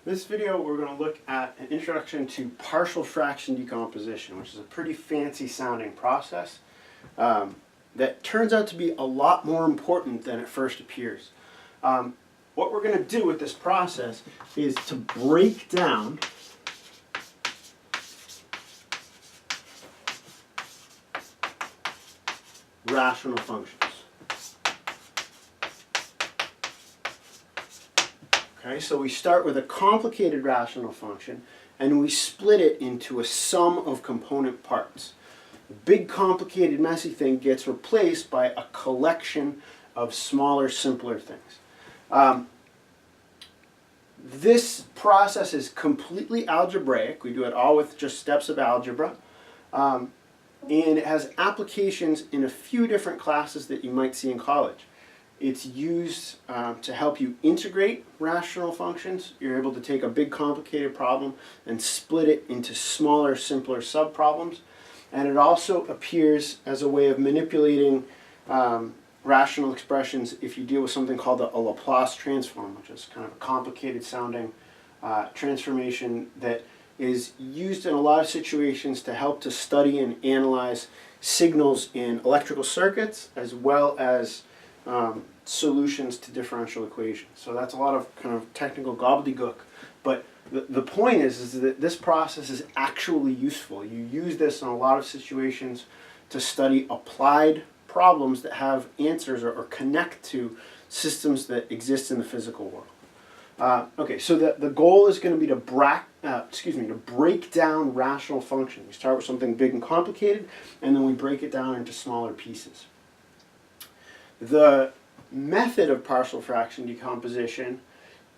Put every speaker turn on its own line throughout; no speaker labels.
This video we're going to look at an introduction to partial fraction decomposition, which is a pretty fancy sounding process that turns out to be a lot more important than it first appears. What we're going to do with this process is to break down rational functions. Okay, so we start with a complicated rational function and we split it into a sum of component parts. The big complicated messy thing gets replaced by a collection of smaller, simpler things. This process is completely algebraic. We do it all with just steps of algebra. And it has applications in a few different classes that you might see in college. It's used to help you integrate rational functions. You're able to take a big complicated problem and split it into smaller, simpler subproblems. And it also appears as a way of manipulating rational expressions if you deal with something called a Laplace transform, which is kind of a complicated sounding transformation that is used in a lot of situations to help to study and analyze signals in electrical circuits as well as solutions to differential equations. So that's a lot of kind of technical gobbledygook, but the point is that this process is actually useful. You use this in a lot of situations to study applied problems that have answers or connect to systems that exist in the physical world. Okay, so the goal is going to be to break down rational functions. We start with something big and complicated, and then we break it down into smaller pieces. The method of partial fraction decomposition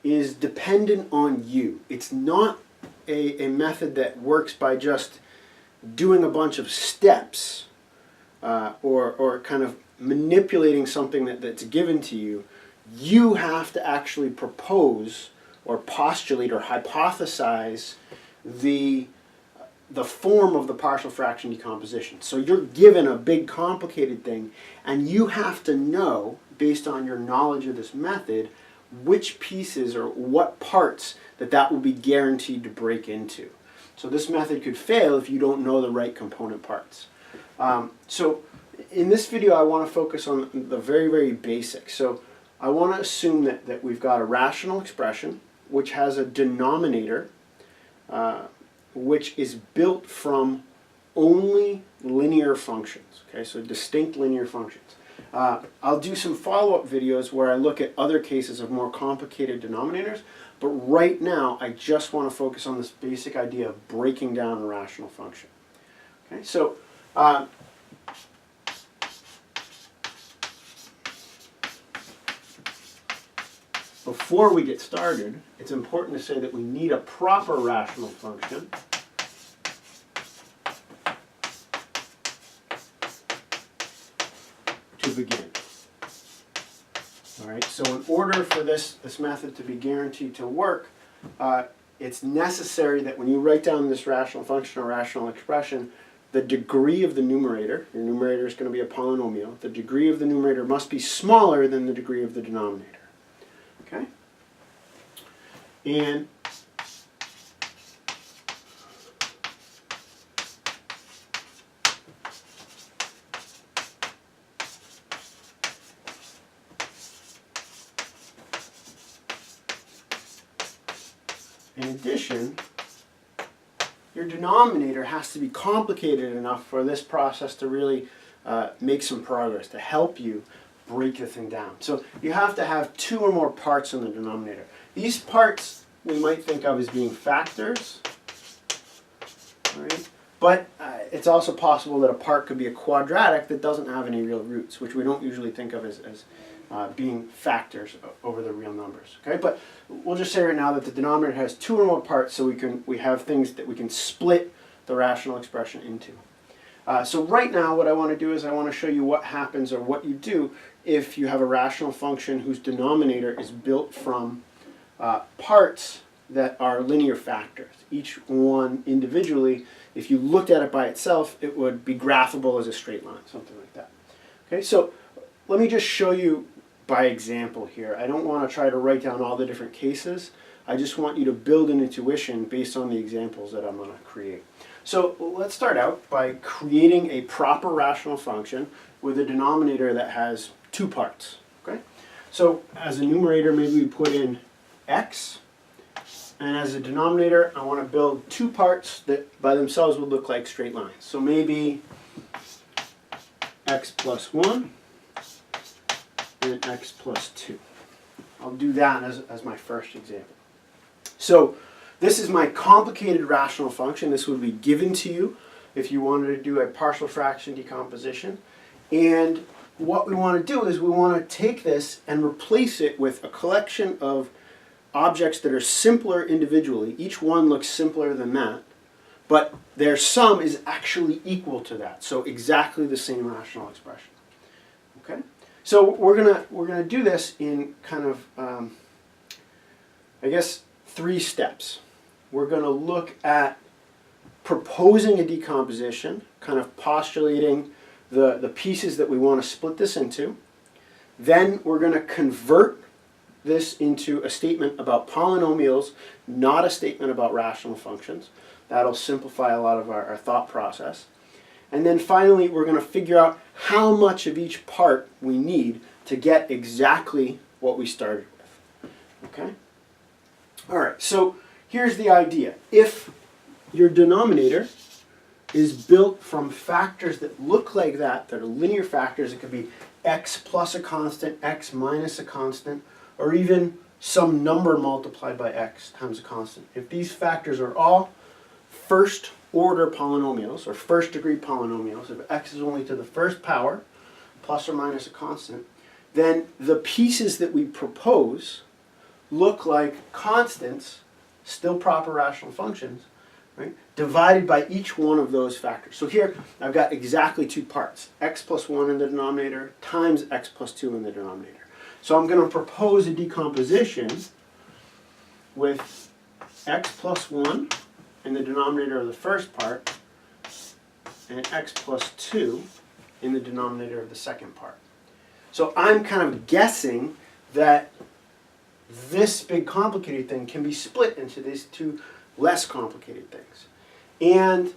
is dependent on you. It's not a method that works by just doing a bunch of steps or kind of manipulating something that's given to you. You have to actually propose or postulate or hypothesize the form of the partial fraction decomposition. So you're given a big complicated thing and you have to know, based on your knowledge of this method, which pieces or what parts that will be guaranteed to break into. So this method could fail if you don't know the right component parts. So in this video I want to focus on the very, very basics. So I want to assume that we've got a rational expression which has a denominator which is built from only linear functions. Okay, so distinct linear functions. I'll do some follow-up videos where I look at other cases of more complicated denominators, but right now I just want to focus on this basic idea of breaking down a rational function. Okay, so before we get started, it's important to say that we need a proper rational function to begin. All right, so in order for this method to be guaranteed to work, it's necessary that when you write down this rational function or rational expression, the degree of the numerator, your numerator is going to be a polynomial, the degree of the numerator must be smaller than the degree of the denominator. Okay? And in addition, your denominator has to be complicated enough for this process to really make some progress, to help you break the thing down. So you have to have two or more parts in the denominator. These parts we might think of as being factors, all right? But it's also possible that a part could be a quadratic that doesn't have any real roots, which we don't usually think of as being factors over the real numbers. Okay, but we'll just say right now that the denominator has two or more parts, so we have things that we can split the rational expression into. So right now what I want to do is I want to show you what happens or what you do if you have a rational function whose denominator is built from parts that are linear factors. Each one individually, if you looked at it by itself, it would be graphable as a straight line, something like that. Okay, so let me just show you by example here. I don't want to try to write down all the different cases. I just want you to build an intuition based on the examples that I'm going to create. So let's start out by creating a proper rational function with a denominator that has two parts. Okay? So as a numerator, maybe we put in x, and as a denominator, I want to build two parts that by themselves would look like straight lines. So maybe x plus 1 and x plus 2. I'll do that as my first example. So this is my complicated rational function. This would be given to you if you wanted to do a partial fraction decomposition. And what we want to do is we want to take this and replace it with a collection of objects that are simpler individually. Each one looks simpler than that, but their sum is actually equal to that. So exactly the same rational expression. Okay? So we're gonna do this in kind of I guess 3 steps. We're going to look at proposing a decomposition, kind of postulating the pieces that we want to split this into. Then we're going to convert this into a statement about polynomials, not a statement about rational functions. That'll simplify a lot of our thought process. And then finally, we're going to figure out how much of each part we need to get exactly what we started with. Okay? All right, so here's the idea. If your denominator is built from factors that look like that are linear factors, it could be x plus a constant, x minus a constant, or even some number multiplied by x times a constant. If these factors are all first order polynomials, or first degree polynomials, if x is only to the first power, plus or minus a constant, then the pieces that we propose look like constants, still proper rational functions, right, divided by each one of those factors. So here I've got exactly 2 parts, x plus 1 in the denominator times x plus 2 in the denominator. So I'm going to propose a decomposition with x plus 1 in the denominator of the first part and x plus 2 in the denominator of the second part. So I'm kind of guessing that this big complicated thing can be split into these 2 less complicated things. And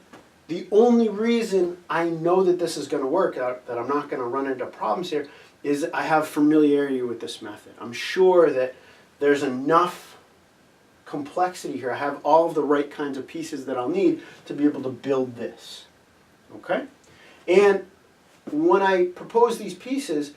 the only reason I know that this is going to work out, that I'm not going to run into problems here, is I have familiarity with this method. I'm sure that there's enough complexity here. I have all of the right kinds of pieces that I'll need to be able to build this. Okay? And when I propose these pieces,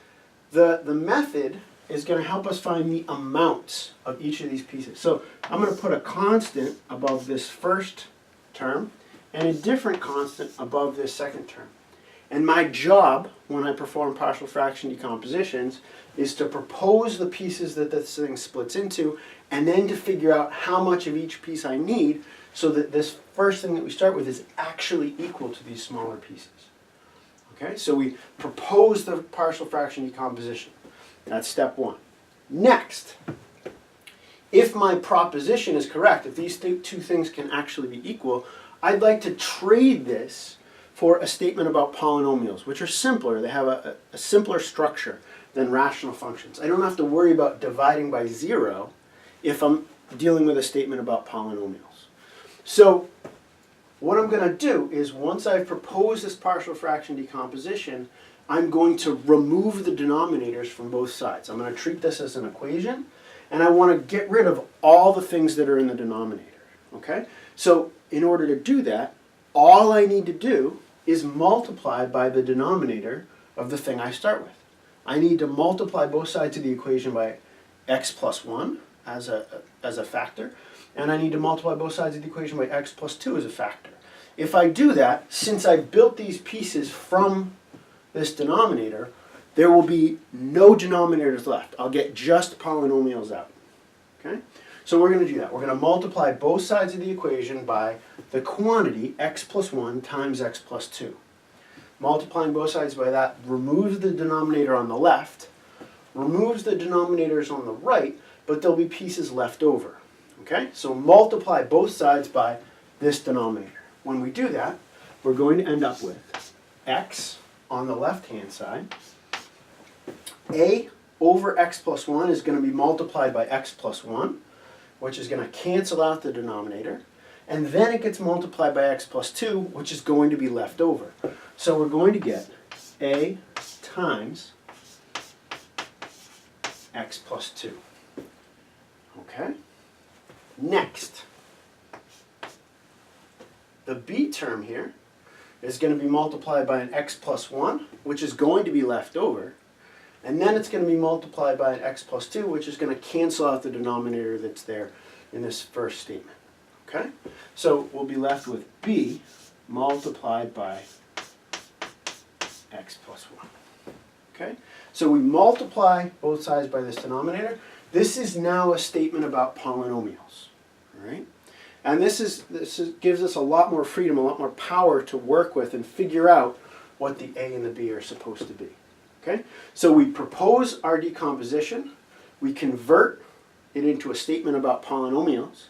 the method is going to help us find the amounts of each of these pieces. So I'm going to put a constant above this first term and a different constant above this second term. And my job when I perform partial fraction decompositions is to propose the pieces that this thing splits into, and then to figure out how much of each piece I need so that this first thing that we start with is actually equal to these smaller pieces. Okay, so we propose the partial fraction decomposition. That's step 1. Next, if my proposition is correct, if these 2 things can actually be equal, I'd like to trade this for a statement about polynomials, which are simpler. They have a simpler structure than rational functions. I don't have to worry about dividing by 0 if I'm dealing with a statement about polynomials. So what I'm going to do is, once I've proposed this partial fraction decomposition, I'm going to remove the denominators from both sides. I'm going to treat this as an equation, and I want to get rid of all the things that are in the denominator. Okay? So in order to do that, all I need to do is multiply by the denominator of the thing I start with. I need to multiply both sides of the equation by x plus 1 as a factor, and I need to multiply both sides of the equation by x plus 2 as a factor. If I do that, since I built these pieces from this denominator, there will be no denominators left. I'll get just polynomials out. Okay? So we're going to do that. We're going to multiply both sides of the equation by the quantity x plus 1 times x plus 2. Multiplying both sides by that removes the denominator on the left, removes the denominators on the right, but there'll be pieces left over. Okay? So multiply both sides by this denominator. When we do that, we're going to end up with x on the left-hand side. A over x plus 1 is going to be multiplied by x plus 1. which is going to cancel out the denominator. And then it gets multiplied by x plus 2, which is going to be left over. So we're going to get a times x plus 2. Okay? Next, the b term here is going to be multiplied by an x plus 1, which is going to be left over. And then it's going to be multiplied by an x plus 2, which is going to cancel out the denominator that's there in this first statement. Okay? So we'll be left with b multiplied by x plus 1. Okay? So we multiply both sides by this denominator. This is now a statement about polynomials. All right? And this gives us a lot more freedom, a lot more power to work with and figure out what the a and the b are supposed to be. Okay? So we propose our decomposition. We convert it into a statement about polynomials.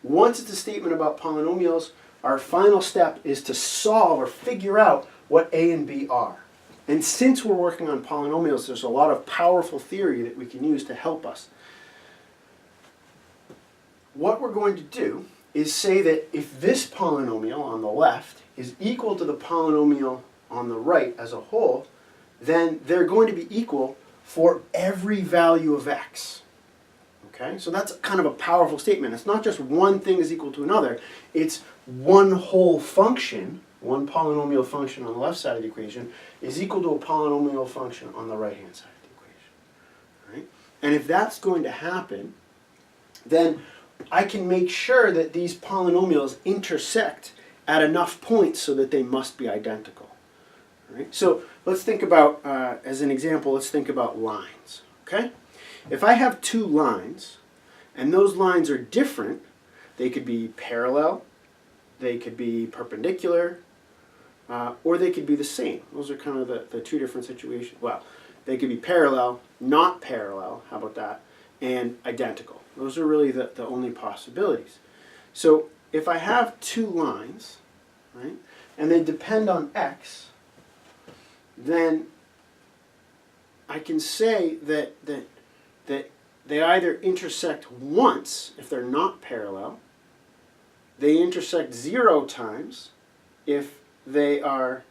Once it's a statement about polynomials, our final step is to solve or figure out what a and b are. And since we're working on polynomials, there's a lot of powerful theory that we can use to help us. What we're going to do is say that if this polynomial on the left is equal to the polynomial on the right as a whole, then they're going to be equal for every value of x. Okay? So that's kind of a powerful statement. It's not just one thing is equal to another. It's one whole function, one polynomial function on the left side of the equation, is equal to a polynomial function on the right-hand side of the equation. Right? And if that's going to happen, then I can make sure that these polynomials intersect at enough points so that they must be identical. Right? So let's think about, as an example, let's think about lines. Okay? If I have two lines, and those lines are different, they could be parallel, they could be perpendicular, or they could be the same. Those are kind of the two different situations. Well, they could be parallel, not parallel, how about that, and identical. Those are really the only possibilities. So if I have two lines, right, and they depend on x, then I can say that they either intersect once if they're not parallel, they intersect 0 times if they are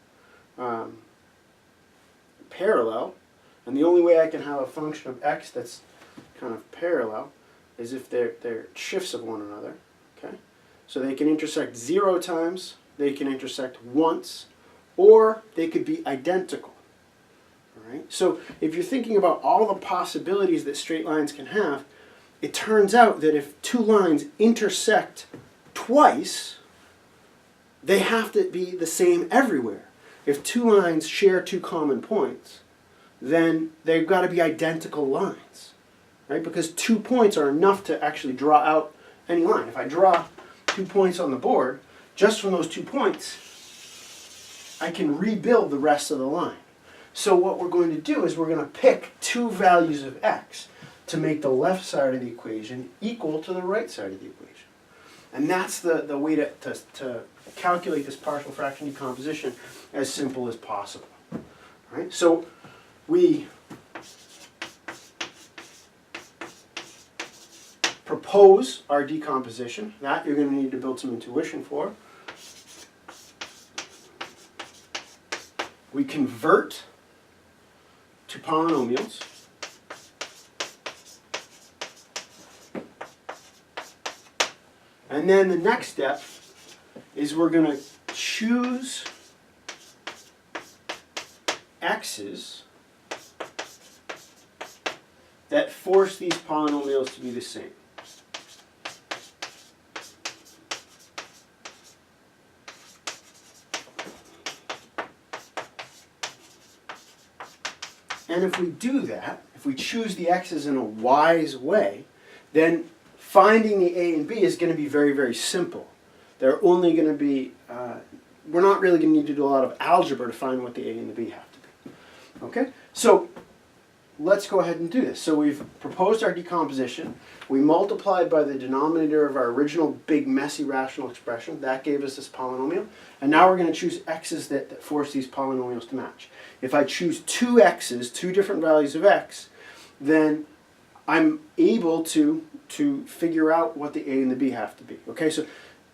parallel, and the only way I can have a function of x that's kind of parallel is if they're shifts of one another. Okay? So they can intersect 0 times, they can intersect once, or they could be identical. All right? So if you're thinking about all the possibilities that straight lines can have, it turns out that if two lines intersect twice, they have to be the same everywhere. If two lines share two common points, then they've got to be identical lines. Right? Because 2 points are enough to actually draw out any line. If I draw 2 points on the board, just from those 2 points, I can rebuild the rest of the line. So what we're going to do is we're going to pick two values of x to make the left side of the equation equal to the right side of the equation. And that's the way to calculate this partial fraction decomposition as simple as possible. Right? So we propose our decomposition. That you're going to need to build some intuition for. We convert to polynomials. And then the next step is we're going to choose x's that force these polynomials to be the same. And if we do that, if we choose the x's in a wise way, then finding the a and b is going to be very, very simple. They're only going to be, we're not really going to need to do a lot of algebra to find what the a and the b have to be. Okay? So let's go ahead and do this. So we've proposed our decomposition. We multiplied by the denominator of our original big messy rational expression. That gave us this polynomial. And now we're going to choose x's that force these polynomials to match. If I choose two x's, two different values of x, then I'm able to figure out what the a and the b have to be. Okay, so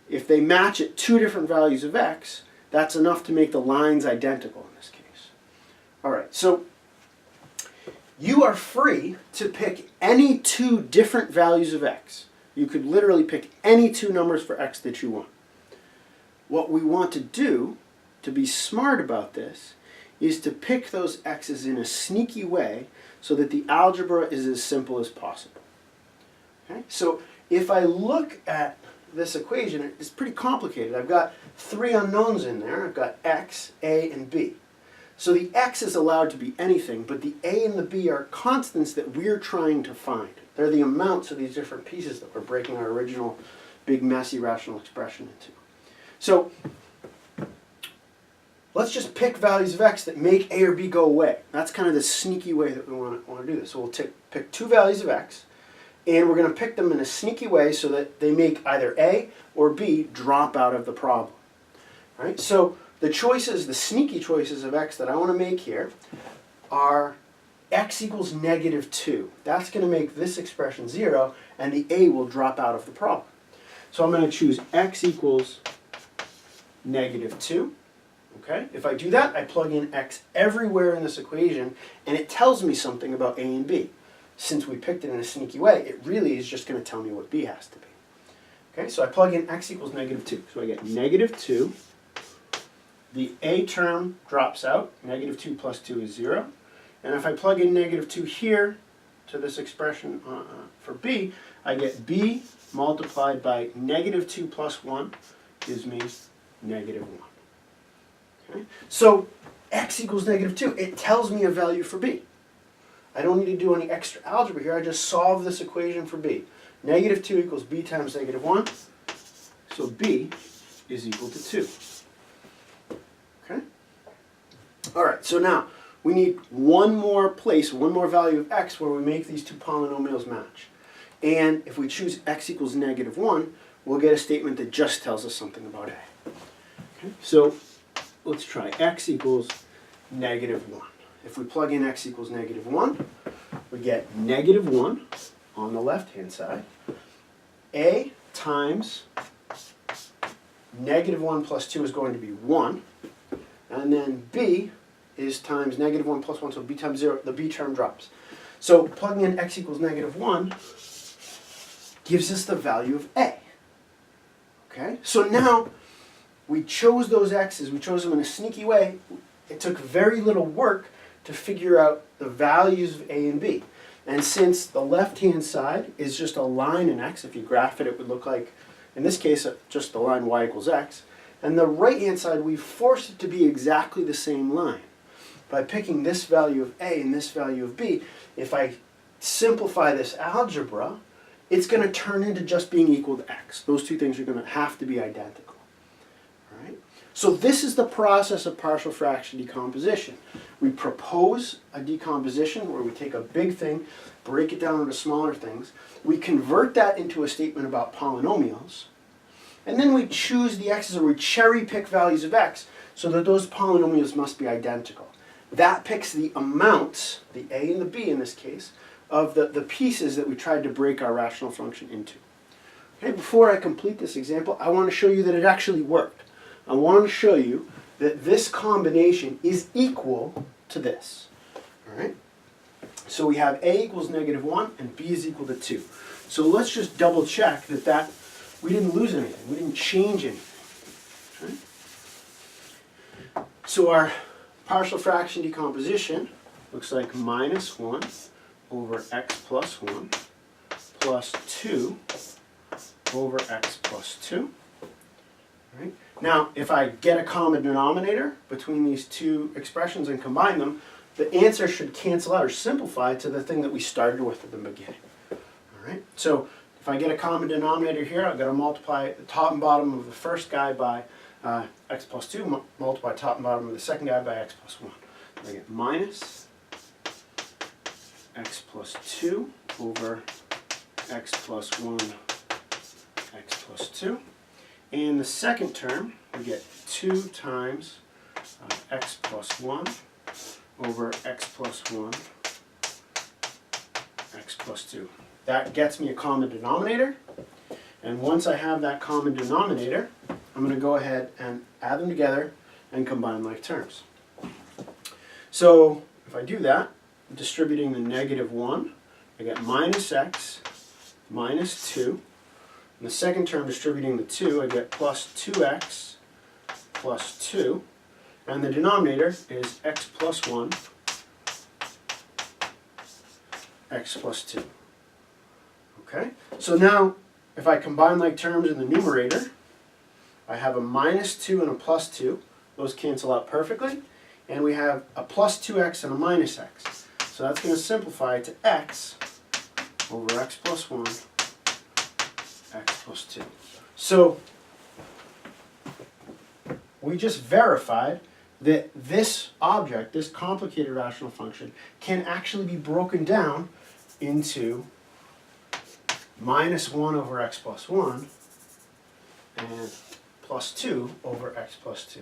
if they match at two different values of x, that's enough to make the lines identical in this case. All right, so you are free to pick any two different values of x. You could literally pick any two numbers for x that you want. What we want to do, to be smart about this, is to pick those x's in a sneaky way so that the algebra is as simple as possible. Okay? So if I look at this equation, it's pretty complicated. I've got three unknowns in there. I've got x, a, and b. So the x is allowed to be anything, but the a and the b are constants that we're trying to find. They're the amounts of these different pieces that we're breaking our original big messy rational expression into. So let's just pick values of x that make a or b go away. That's kind of the sneaky way that we want to do this. So we'll pick two values of x, and we're going to pick them in a sneaky way so that they make either a or b drop out of the problem. All right? So the choices, the sneaky choices of x that I want to make here are x equals -2. That's going to make this expression 0, and the a will drop out of the problem. So I'm going to choose x equals -2. Okay? If I do that, I plug in x everywhere in this equation, and it tells me something about a and b. Since we picked it in a sneaky way, it really is just going to tell me what b has to be. Okay, so I plug in x equals -2. So I get -2. The a term drops out. -2 plus 2 is 0. And if I plug in -2 here to this expression for b, I get b multiplied by -2 plus 1 gives me -1. Okay? So x equals -2. It tells me a value for b. I don't need to do any extra algebra here. I just solve this equation for b. -2 equals b times -1. So b is equal to 2. Okay? All right, so now we need one more place, one more value of x where we make these two polynomials match. And if we choose x equals -1, we'll get a statement that just tells us something about a. Okay? So let's try x equals -1. If we plug in x equals -1, we get -1 on the left-hand side. A times -1 plus 2 is going to be 1. And then b is times -1 plus 1, so b times 0, the b term drops. So plugging in x equals -1 gives us the value of a. Okay? So now we chose those x's, we chose them in a sneaky way. It took very little work to figure out the values of a and b. And since the left-hand side is just a line in x, if you graph it, it would look like, in this case, just the line y equals x. And the right-hand side, we forced it to be exactly the same line. By picking this value of a and this value of b, if I simplify this algebra, it's going to turn into just being equal to x. Those two things are going to have to be identical. All right? So this is the process of partial fraction decomposition. We propose a decomposition where we take a big thing, break it down into smaller things. We convert that into a statement about polynomials. And then we choose the x's, or we cherry pick values of x so that those polynomials must be identical. That picks the amounts, the a and the b in this case, of the pieces that we tried to break our rational function into. Okay, before I complete this example, I want to show you that it actually worked. I want to show you that this combination is equal to this. All right? So we have a equals -1 and b is equal to 2. So let's just double check that we didn't lose anything. We didn't change anything. Okay? So our partial fraction decomposition looks like -1 over x plus 1 plus 2 over x plus 2. Right? Now, if I get a common denominator between these two expressions and combine them, the answer should cancel out or simplify to the thing that we started with at the beginning. All right? So if I get a common denominator here, I've got to multiply the top and bottom of the first guy by x plus 2, multiply top and bottom of the second guy by x plus 1. I get minus x plus 2 over x plus 1, x plus 2. And the second term, we get 2 times x plus 1 over x plus 1, x x plus 2. That gets me a common denominator. And once I have that common denominator, I'm going to go ahead and add them together and combine like terms. So if I do that, distributing the negative 1, I get minus x minus 2. In the second term, distributing the 2, I get plus 2x plus 2. And the denominator is x plus 1, x plus 2. Okay? So now, if I combine like terms in the numerator, I have a minus 2 and a plus 2. Those cancel out perfectly. And we have a plus 2x and a minus x. So that's going to simplify to x over x plus 1, x plus 2. So we just verified that this object, this complicated rational function, can actually be broken down into minus 1 over x plus 1 and plus 2 over x plus 2.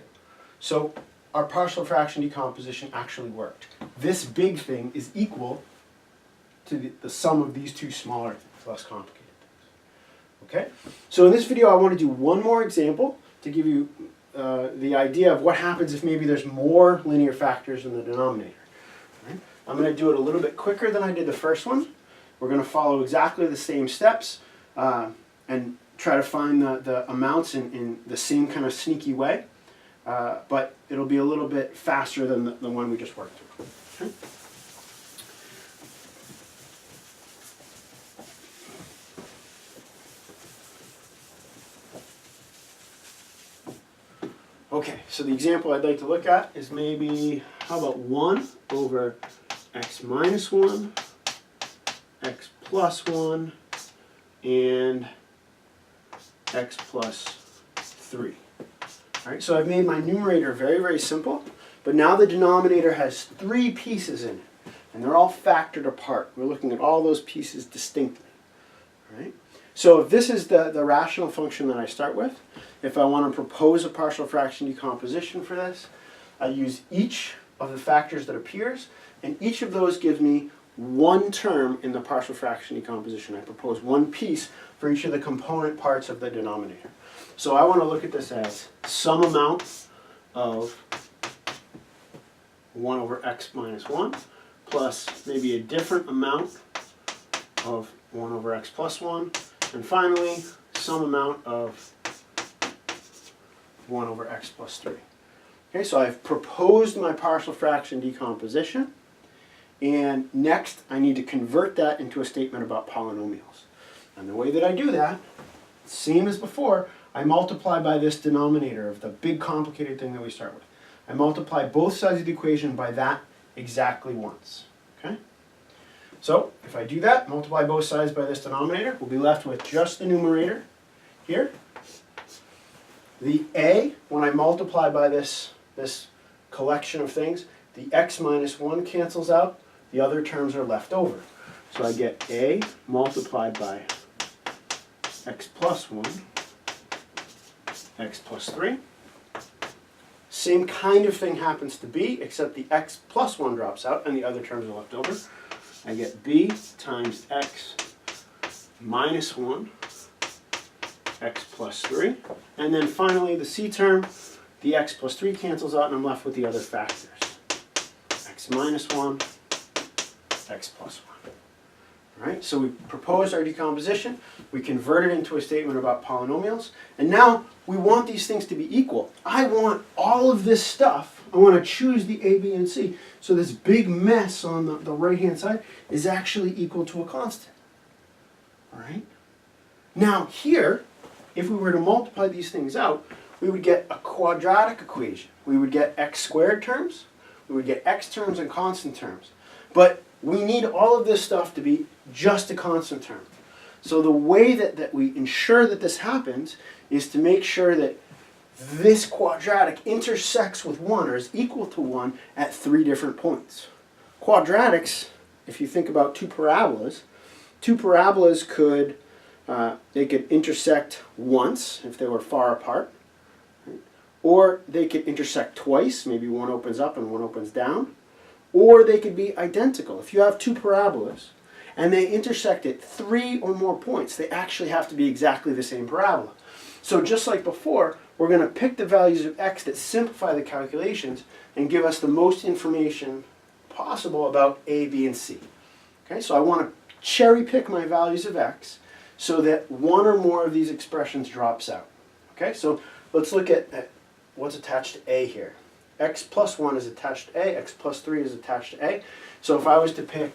So our partial fraction decomposition actually worked. This big thing is equal to the sum of these two smaller things, less complicated things. Okay? So in this video I want to do one more example to give you the idea of what happens if maybe there's more linear factors in the denominator. Right? I'm going to do it a little bit quicker than I did the first one. We're going to follow exactly the same steps and try to find the amounts in the same kind of sneaky way. But it'll be a little bit faster than the one we just worked through. Okay? Okay, so the example I'd like to look at is maybe, how about 1 over x minus 1, x plus 1, and x plus 3. All right, so I've made my numerator very, very simple, but now the denominator has 3 pieces in it, and they're all factored apart. We're looking at all those pieces distinctly. All right? So if this is the rational function that I start with, if I want to propose a partial fraction decomposition for this, I use each of the factors that appears, and each of those gives me one term in the partial fraction decomposition. I propose one piece for each of the component parts of the denominator. So I want to look at this as some amount of 1 over x minus 1 plus maybe a different amount of 1 over x plus 1, and finally some amount of 1 over x plus 3. Okay, so I've proposed my partial fraction decomposition, and next I need to convert that into a statement about polynomials. And the way that I do that, same as before, I multiply by this denominator of the big complicated thing that we start with. I multiply both sides of the equation by that exactly once. Okay? So if I do that, multiply both sides by this denominator, we'll be left with just the numerator here. The a, when I multiply by this collection of things, the x minus 1 cancels out, the other terms are left over. So I get a multiplied by x plus 1, x plus 3. Same kind of thing happens to b, except the x plus 1 drops out and the other terms are left over. I get b times x minus 1, x plus 3. And then finally the c term, the x plus 3 cancels out and I'm left with the other factors. X minus 1, x plus 1. All right, so we proposed our decomposition, we converted into a statement about polynomials, and now we want these things to be equal. I want all of this stuff, I want to choose the a, b, and c, so this big mess on the right-hand side is actually equal to a constant. All right? Now here, if we were to multiply these things out, we would get a quadratic equation. We would get x squared terms, we would get x terms and constant terms. But we need all of this stuff to be just a constant term. So the way that we ensure that this happens is to make sure that this quadratic intersects with 1 or is equal to 1 at 3 different points. Quadratics, if you think about two parabolas could they could intersect once if they were far apart, right? Or they could intersect twice, maybe one opens up and one opens down, or they could be identical. If you have two parabolas and they intersect at 3 or more points, they actually have to be exactly the same parabola. So just like before, we're going to pick the values of x that simplify the calculations and give us the most information possible about a, b, and c. Okay, so I want to cherry pick my values of x so that one or more of these expressions drops out. Okay, so let's look at what's attached to a here. X plus 1 is attached to a, x plus 3 is attached to a. So if I was to pick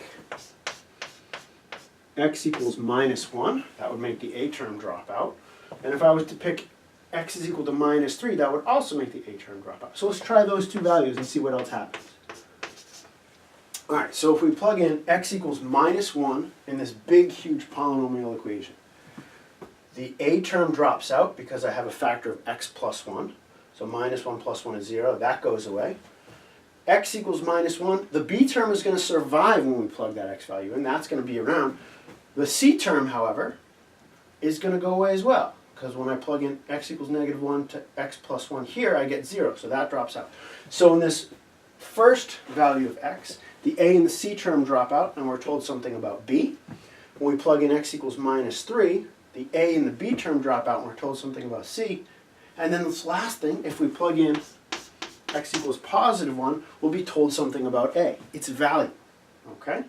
x equals minus 1, that would make the a term drop out. And if I was to pick x is equal to minus 3, that would also make the a term drop out. So let's try those two values and see what else happens. All right, so if we plug in x equals minus 1 in this big, huge polynomial equation, the a term drops out because I have a factor of x plus 1. So minus 1 plus 1 is 0. That goes away. X equals minus 1. The b term is going to survive when we plug that x value in. That's going to be around. The c term, however, is going to go away as well, because when I plug in x equals negative 1 to x plus 1 here, I get 0. So that drops out. So in this first value of x, the a and the c term drop out, and we're told something about b. When we plug in x equals minus 3, the a and the b term drop out, and we're told something about c. And then this last thing, if we plug in x equals positive 1, we'll be told something about a, its value. Okay?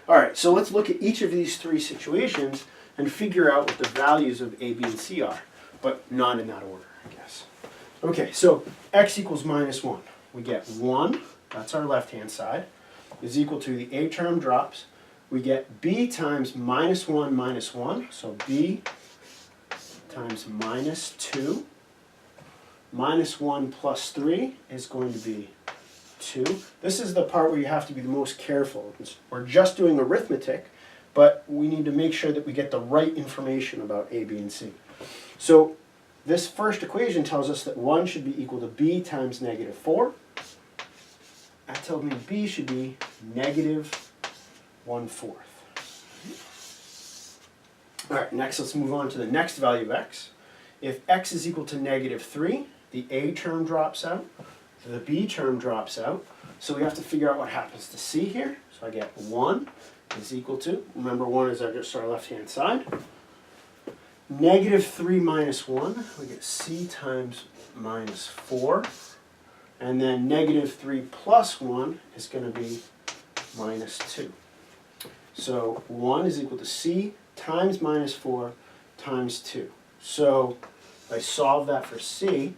All right, so let's look at each of these three situations and figure out what the values of a, b, and c are, but not in that order, I guess. Okay, so x equals minus 1. We get 1, that's our left-hand side, is equal to the a term drops. We get b times minus 1, so b times minus 2. Minus 1 plus 3 is going to be 2. This is the part where you have to be the most careful. We're just doing arithmetic, but we need to make sure that we get the right information about a, b, and c. So this first equation tells us that 1 should be equal to b times negative 4. That tells me b should be negative 1/4. All right, next let's move on to the next value of x. If x is equal to negative 3, the a term drops out, the b term drops out, so we have to figure out what happens to c here. So I get 1 is equal to, remember 1 is just our left-hand side, negative 3 minus 1, we get c times minus 4, and then negative 3 plus 1 is going to be minus 2. So 1 is equal to c times minus 4 times 2. So if I solve that for c,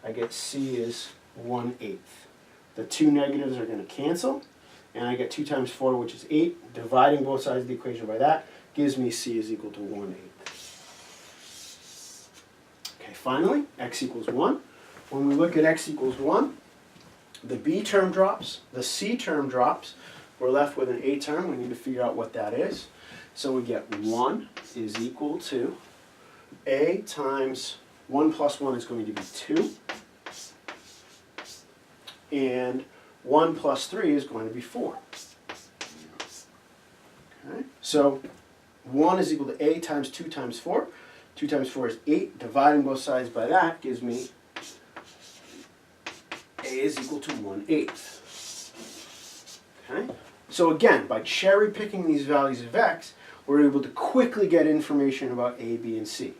I get c is 1/8. The two negatives are going to cancel, and I get 2 times 4, which is 8. Dividing both sides of the equation by that gives me c is equal to 1/8. Okay, finally, x equals 1. When we look at x equals 1, the b term drops, the c term drops. We're left with an a term. We need to figure out what that is. So we get 1 is equal to a times 1 plus 1 is going to be 2. And 1 plus 3 is going to be 4. Okay. So 1 is equal to a times 2 times 4. 2 times 4 is 8. Dividing both sides by that gives me a is equal to 1/8. Okay? So again, by cherry picking these values of x, we're able to quickly get information about a, b, and c.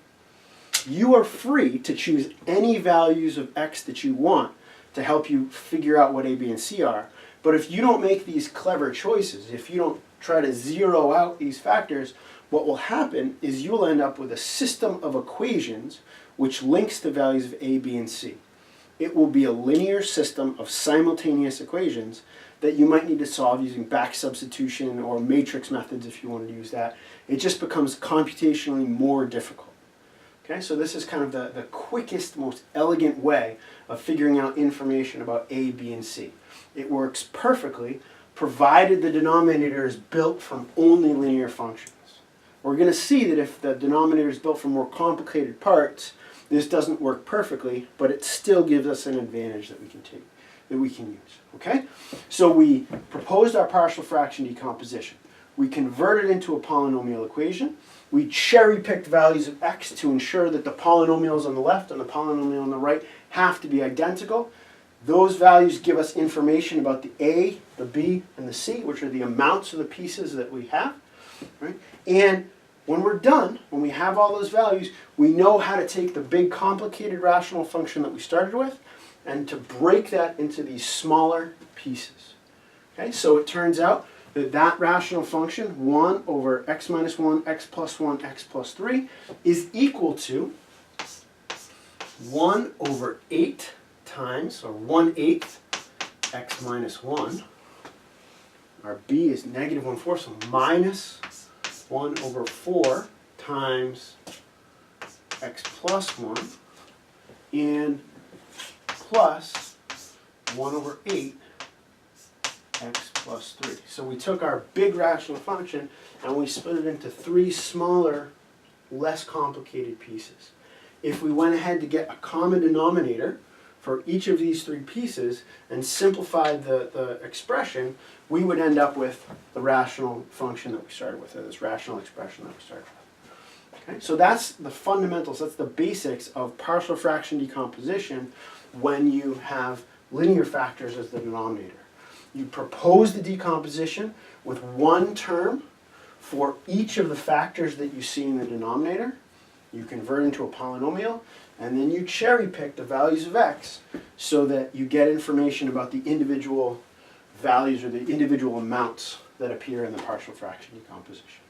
You are free to choose any values of x that you want to help you figure out what a, b, and c are. But if you don't make these clever choices, if you don't try to zero out these factors, what will happen is you'll end up with a system of equations which links the values of a, b, and c. It will be a linear system of simultaneous equations that you might need to solve using back substitution or matrix methods if you want to use that. It just becomes computationally more difficult. Okay, so this is kind of the quickest, most elegant way of figuring out information about a, b, and c. It works perfectly provided the denominator is built from only linear functions. We're going to see that if the denominator is built from more complicated parts, this doesn't work perfectly, but it still gives us an advantage that we can take, that we can use. Okay? So we proposed our partial fraction decomposition. We converted it into a polynomial equation. We cherry-picked values of x to ensure that the polynomials on the left and the polynomial on the right have to be identical. Those values give us information about the A, the B, and the C, which are the amounts of the pieces that we have. Right? And when we're done, when we have all those values, we know how to take the big complicated rational function that we started with and to break that into these smaller pieces. Okay, so it turns out that that rational function, 1 over x minus 1, x plus 1, x plus 3, is equal to 1 over 8 times, or 1/8 x minus 1. Our b is negative 1/4, so minus 1 over 4 times x plus 1, and plus 1 over 8 x plus 3. So we took our big rational function and we split it into 3 smaller, less complicated pieces. If we went ahead to get a common denominator for each of these 3 pieces and simplified the expression, we would end up with the rational function that we started with, or this rational expression that we started with. Okay? So that's the fundamentals, that's the basics of partial fraction decomposition when you have linear factors as the denominator. You propose the decomposition with one term for each of the factors that you see in the denominator. You convert into a polynomial, and then you cherry pick the values of x so that you get information about the individual values or the individual amounts that appear in the partial fraction decomposition.